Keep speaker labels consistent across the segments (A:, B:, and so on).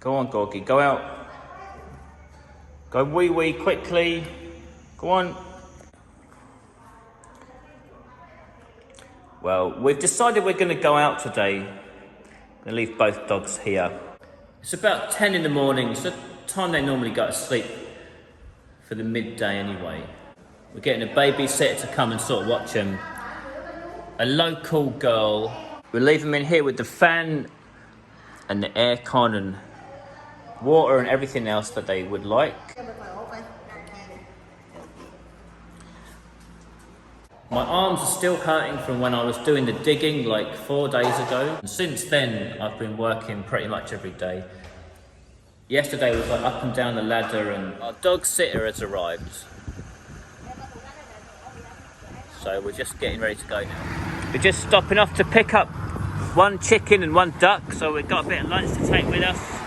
A: Go on, Gorgie, go out. Go wee wee quickly. Go on. Well, we've decided we're going to go out today. I'm going to leave both dogs here. It's about 10 in the morning. It's the time they normally go to sleep for the midday anyway. We're getting a babysitter to come and sort of watch them. A local girl. We'll leave them in here with the fan and the aircon and water and everything else that they would like. My arms are still hurting from when I was doing the digging like 4 days ago. And since then, I've been working pretty much every day. Yesterday was like up and down the ladder, and our dog sitter has arrived. So we're just getting ready to go now. We're just stopping off to pick up one chicken and one duck, so we've got a bit of lunch to take with us.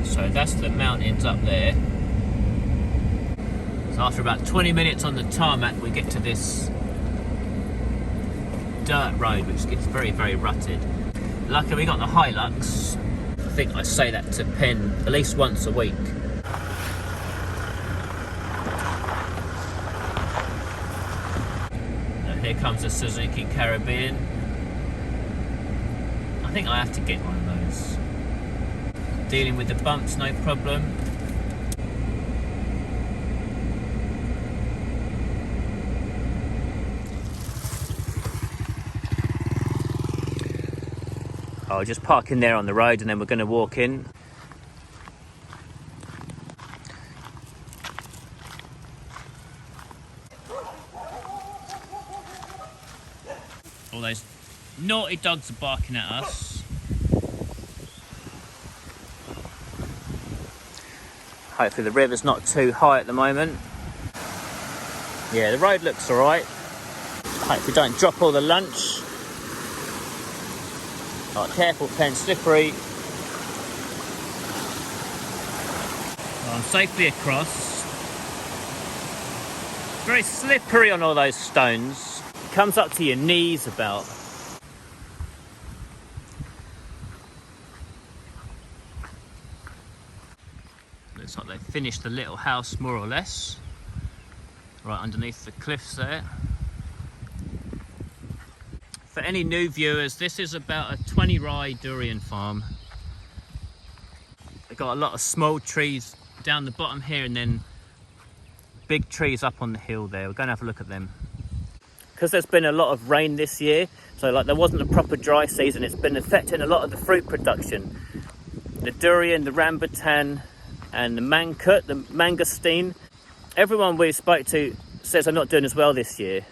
A: So that's the mountains up there. So after about 20 minutes on the tarmac, we get to this dirt road, which gets very, very rutted. Luckily we got the Hilux. I think I say that to Pen at least once a week. Now here comes the Suzuki Caribbean. I think I have to get one of those. Dealing with the bumps, no problem. I'll just park in there on the road and then we're going to walk in. All those naughty dogs are barking at us. Hopefully the river's not too high at the moment. Yeah, the road looks alright. Hope we don't drop all the lunch. Oh, careful, Pen, slippery. Well, I'm safely across. Very slippery on all those stones. It comes up to your knees about. Looks like they've finished the little house more or less. Right underneath the cliffs there. For any new viewers, this is about a 20-rye durian farm. They've got a lot of small trees down the bottom here and then big trees up on the hill there. We're going to have a look at them. Because there's been a lot of rain this year, so like there wasn't a proper dry season, it's been affecting a lot of the fruit production. The durian, the rambutan and the mangkut, the mangosteen. Everyone we spoke to says they're not doing as well this year.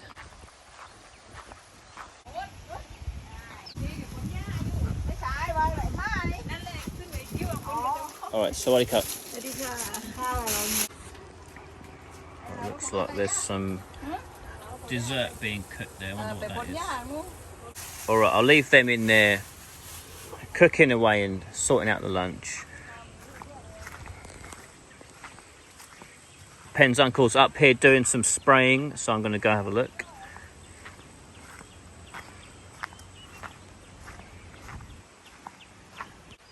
A: Alright, sawadee ka. It looks like there's some dessert being cooked there. I wonder what that is. Alright, I'll leave them in there, cooking away and sorting out the lunch. Pen's uncle's up here doing some spraying, so I'm going to go have a look.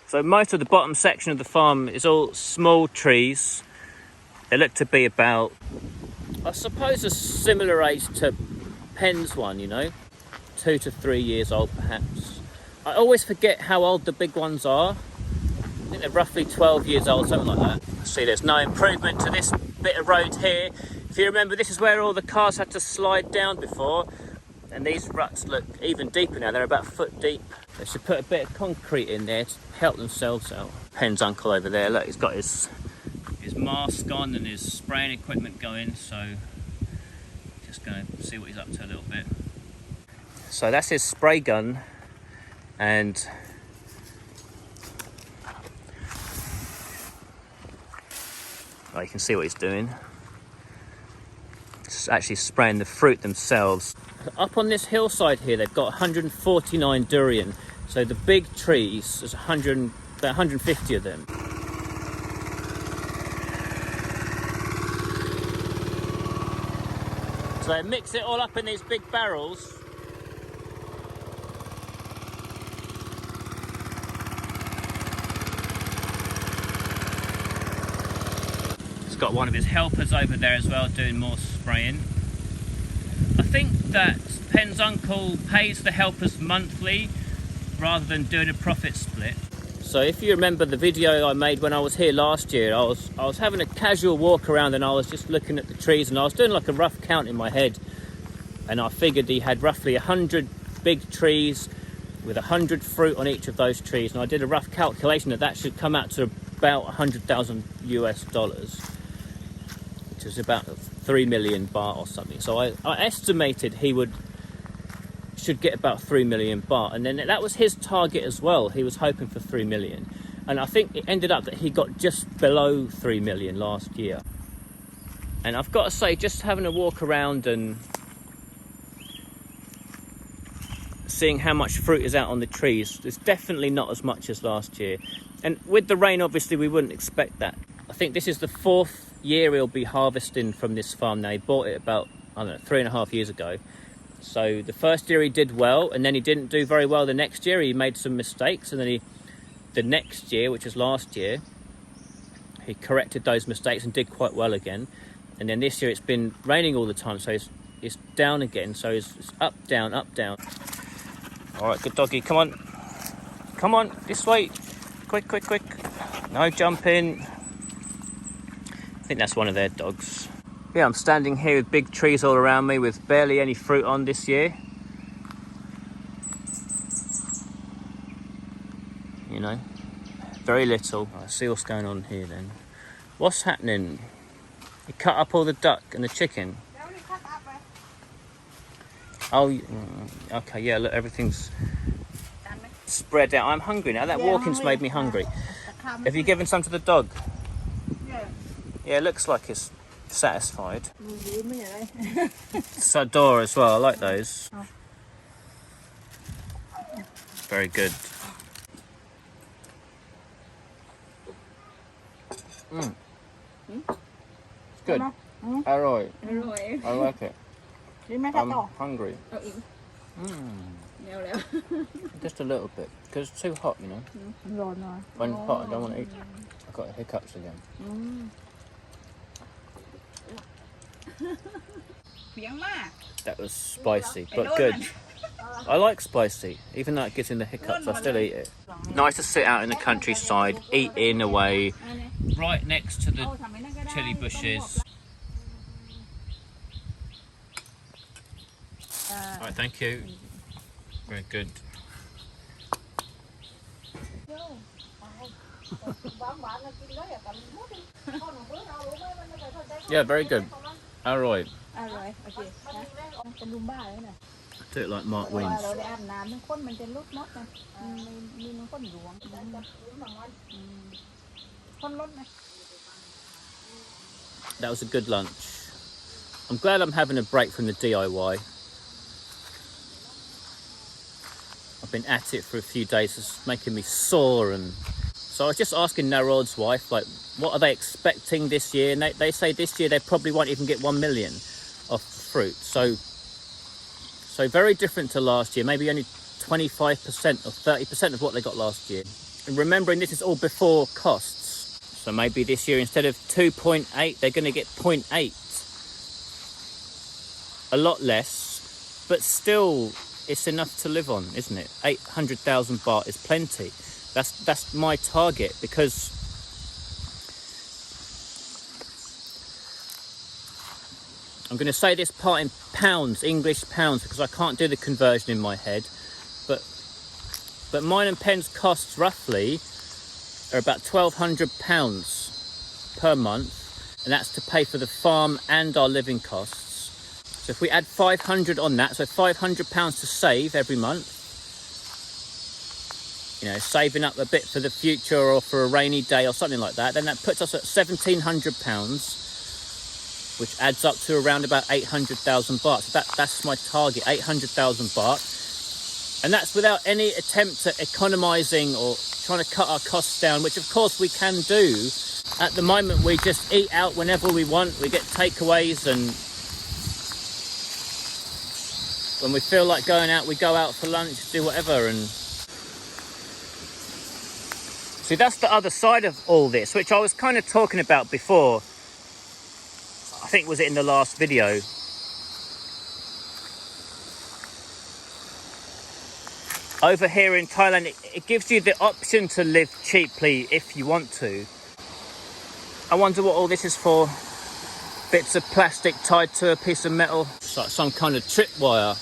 A: So most of the bottom section of the farm is all small trees. They look to be about, I suppose, a similar age to Pen's one, you know. 2 to 3 years old perhaps. I always forget how old the big ones are. I think they're roughly 12 years old, something like that. See, there's no improvement to this bit of road here. If you remember, this is where all the cars had to slide down before. And these ruts look even deeper now. They're about a foot deep. They should put a bit of concrete in there to help themselves out. Pen's uncle over there, look, he's got his mask on and his spraying equipment going, so just going to see what he's up to a little bit. So that's his spray gun, and you can see what he's doing. It's actually spraying the fruit themselves. Up on this hillside here, they've got 149 durian. So the big trees, there's about 150 of them. So they mix it all up in these big barrels. He's got one of his helpers over there as well doing more spraying. I think that Penn's uncle pays the helpers monthly rather than doing a profit split. So if you remember the video I made when I was here last year, I was having a casual walk around and I was just looking at the trees and I was doing like a rough count in my head, and I figured he had roughly 100 big trees with 100 fruit on each of those trees, and I did a rough calculation that should come out to about $100,000, which is about 3 million baht or something. So I estimated he should get about 3 million baht, and then that was his target as well. He was hoping for 3 million, and I think it ended up that he got just below 3 million last year. And I've got to say, just having a walk around and seeing how much fruit is out on the trees, there's definitely not as much as last year. And with the rain, obviously we wouldn't expect that. I think this is the 4th year he'll be harvesting from this farm now. He bought it about, I don't know, 3.5 years ago. So the first year he did well, and then he didn't do very well the next year. He made some mistakes, and then the next year, which was last year, he corrected those mistakes and did quite well again. And then this year it's been raining all the time, so it's down again. So it's up, down, up, down. All right, good doggy, come on. Come on, this way. Quick, quick, quick. No jumping. I think that's one of their dogs. Yeah, I'm standing here with big trees all around me with barely any fruit on this year. You know, very little. I see what's going on here then. What's happening? You cut up all the duck and the chicken? Oh, okay, yeah, look, everything's spread out. I'm hungry now. That walking's made me hungry. Have you given some to the dog? Yeah, it looks like it's satisfied. Sador as well, I like those. Very good. It's good. Alright. I like it. I'm hungry. Just a little bit, because it's too hot, you know. When it's hot, I don't want to eat. I've got hiccups again. That was spicy, but good. I like spicy, even though it gives me the hiccups, I still eat it. Nice to sit out in the countryside, eating away, right next to the chilli bushes. Alright, thank you. Very good. Yeah, very good. Alright. Do it like Mark Wins. That was a good lunch. I'm glad I'm having a break from the DIY. I've been at it for a few days, it's making me sore. And so I was just asking Narod's wife, like, what are they expecting this year? And they say this year they probably won't even get 1 million of fruit. So very different to last year, maybe only 25% or 30% of what they got last year. And remembering this is all before costs. So maybe this year instead of 2.8, they're going to get 0.8. A lot less, but still it's enough to live on, isn't it? 800,000 baht is plenty. That's my target, because I'm going to say this part in pounds, English pounds, because I can't do the conversion in my head. But mine and Penn's costs roughly are about £1,200 per month, and that's to pay for the farm and our living costs. So if we add 500 on that, so £500 to save every month, you know, saving up a bit for the future or for a rainy day or something like that, then that puts us at £1,700, which adds up to around about 800,000 baht. So that's my target, 800,000 baht. And that's without any attempt at economising or trying to cut our costs down, which of course we can do. At the moment, we just eat out whenever we want. We get takeaways, and when we feel like going out, we go out for lunch, do whatever. And see, that's the other side of all this, which I was kind of talking about before. I think was it in the last video. Over here in Thailand, it gives you the option to live cheaply if you want to. I wonder what all this is for. Bits of plastic tied to a piece of metal. It's like some kind of tripwire.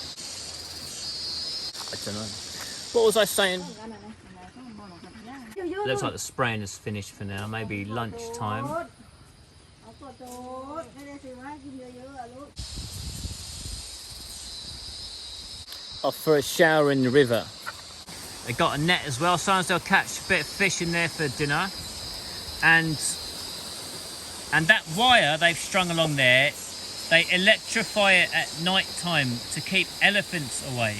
A: I don't know. What was I saying? Looks like the spraying is finished for now. Maybe lunchtime. Off for a shower in the river. They got a net as well. Sometimes they'll catch a bit of fish in there for dinner. And that wire they've strung along there, they electrify it at night time to keep elephants away.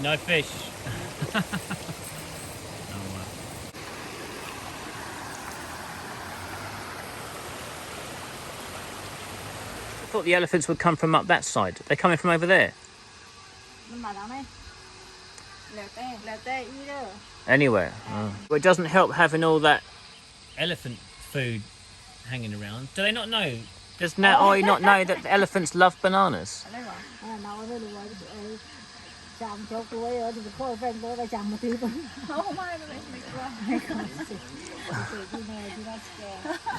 A: No fish. Oh, wow. I thought the elephants would come from up that side. They're coming from over there. Anywhere. Oh. Well, it doesn't help having all that elephant food hanging around. Do they not know? Does Naoi not know that the elephants love bananas?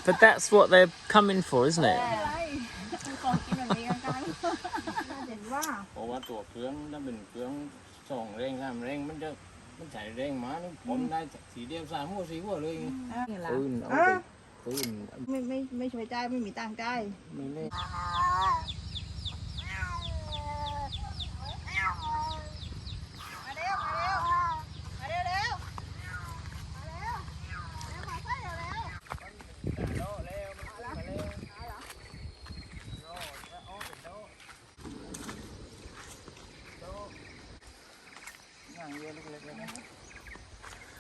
A: But that's what they're coming for, isn't it?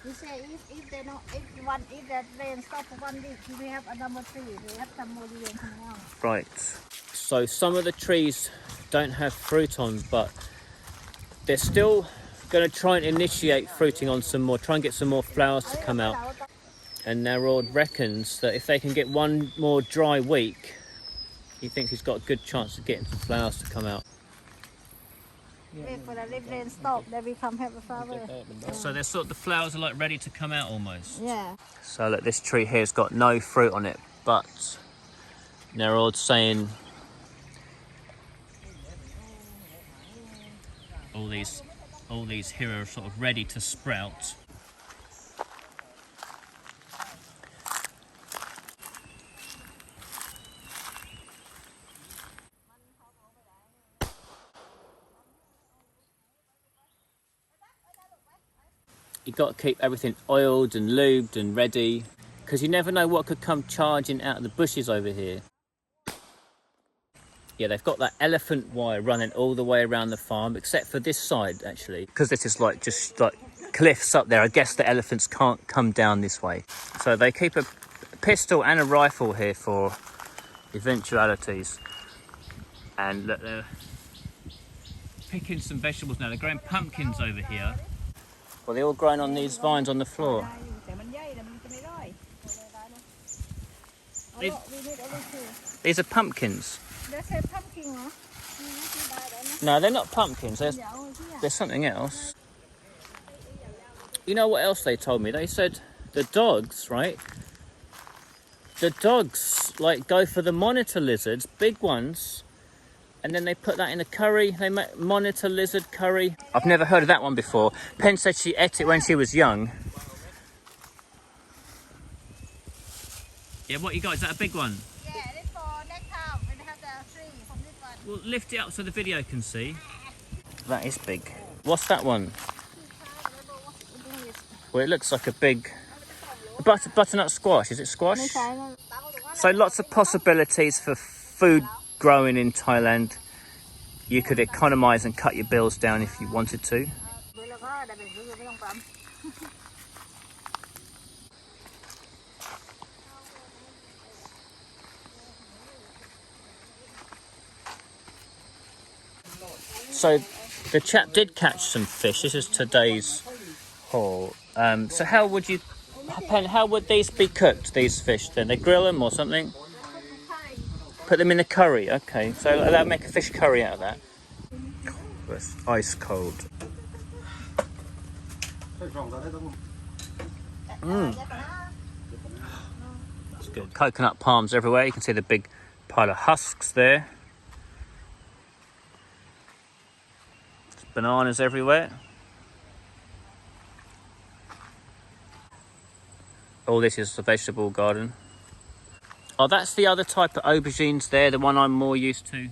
B: You say if they don't if that rain stop for 1 week, we have another tree. We have some more Durian coming out.
A: Right. So some of the trees don't have fruit on, but they're still going to try and initiate fruiting on some more, try and get some more flowers to come out. And Narod reckons that if they can get one more dry week, he thinks he's got a good chance of getting some flowers to come out.
B: Wait for the rain stop, then we come have a flower.
A: So they're sort of, the flowers are like ready to come out almost.
B: Yeah.
A: So look, this tree here's got no fruit on it, but Narod's saying all these here are sort of ready to sprout. You've got to keep everything oiled and lubed and ready, because you never know what could come charging out of the bushes over here. Yeah, they've got that elephant wire running all the way around the farm, except for this side actually, because this is like just like cliffs up there. I guess the elephants can't come down this way. So they keep a pistol and a rifle here for eventualities. And look, they're picking some vegetables now. They're growing pumpkins over here. Well, they're all growing on these vines on the floor. These are pumpkins. No, they're not pumpkins. There's something else. You know what else they told me? They said the dogs, right? The dogs like go for the monitor lizards, big ones, and then they put that in a curry. They make monitor lizard curry. I've never heard of that one before. Pen said she ate it when she was young. Yeah, what you got? Is that a big one?
B: Yeah, this for next time. We have the tree from this one.
A: Well, lift it up so the video can see. That is big. What's that one? Well, it looks like a big butternut squash. Is it squash? So lots of possibilities for food growing in Thailand. You could economise and cut your bills down if you wanted to. So the chap did catch some fish. This is today's haul. So how would you, Pen, how would these be cooked, these fish then? They grill them or something? Put them in a curry, okay. So they'll make a fish curry out of that. It's ice cold. That's good. Coconut palms everywhere. You can see the big pile of husks there. There's bananas everywhere. All this is the vegetable garden. Oh, that's the other type of aubergines there, the one I'm more used to.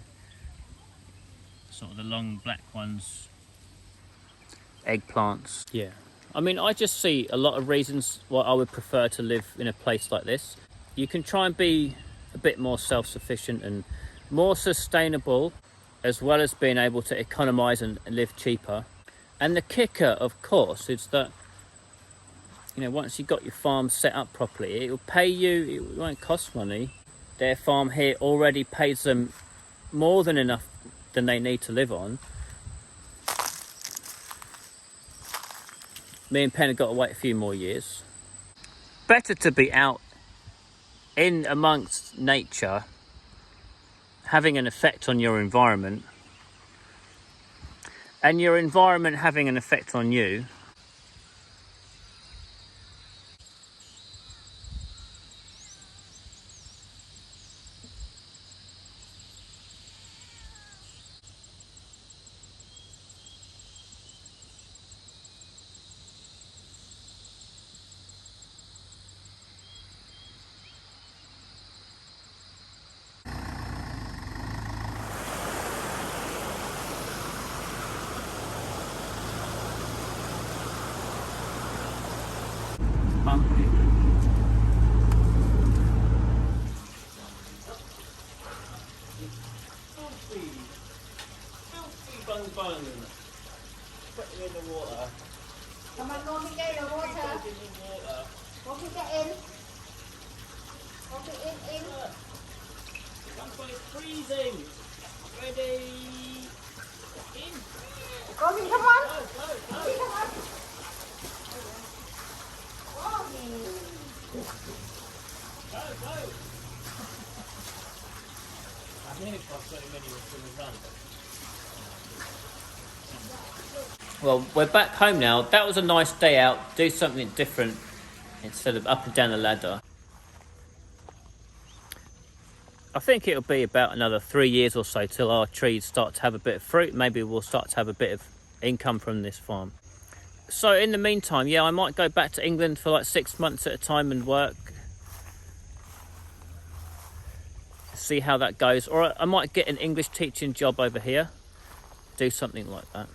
A: Sort of the long black ones. Eggplants. Yeah. I mean, I just see a lot of reasons why I would prefer to live in a place like this. You can try and be a bit more self-sufficient and more sustainable, as well as being able to economise and live cheaper. And the kicker, of course, is that, you know, once you've got your farm set up properly, it will pay you, it won't cost money. Their farm here already pays them more than enough than they need to live on. Me and Pen have got to wait a few more years. Better to be out in amongst nature, having an effect on your environment, and your environment having an effect on you. Put them in the water.
B: Come on, go get the water.
A: In the water.
B: Go get in. Go get in.
A: It's freezing. Ready. In.
B: Go in, come on.
A: Go, go, go.
B: Come on.
A: Go, go. I nearly got so many was going to run. Well, we're back home now. That was a nice day out. Do something different instead of up and down the ladder. I think it'll be about another 3 years or so till our trees start to have a bit of fruit. Maybe we'll start to have a bit of income from this farm. So in the meantime, yeah, I might go back to England for like 6 months at a time and work. See how that goes. Or I might get an English teaching job over here. Do something like that.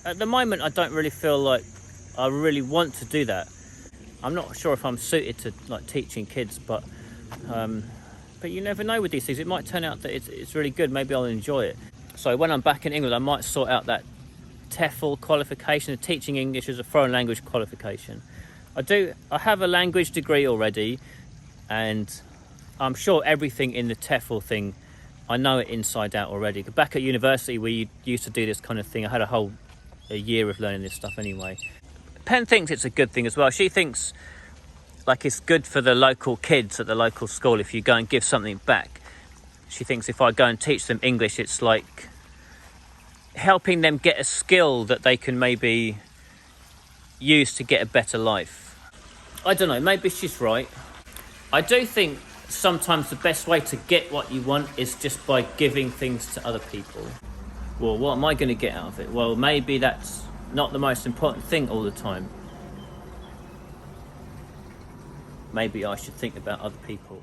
A: At the moment, I don't really feel like I really want to do that. I'm not sure if I'm suited to like teaching kids, but you never know with these things. It might turn out that it's really good. Maybe I'll enjoy it. So when I'm back in England, I might sort out that TEFL qualification, teaching English as a foreign language qualification. I have a language degree already, and I'm sure everything in the TEFL thing, I know it inside out already. Back at university, we used to do this kind of thing. I had a year of learning this stuff anyway. Pen thinks it's a good thing as well. She thinks like it's good for the local kids at the local school if you go and give something back. She thinks if I go and teach them English, it's like helping them get a skill that they can maybe use to get a better life. I don't know, maybe she's right. I do think sometimes the best way to get what you want is just by giving things to other people. Well, what am I going to get out of it? Well, maybe that's not the most important thing all the time. Maybe I should think about other people.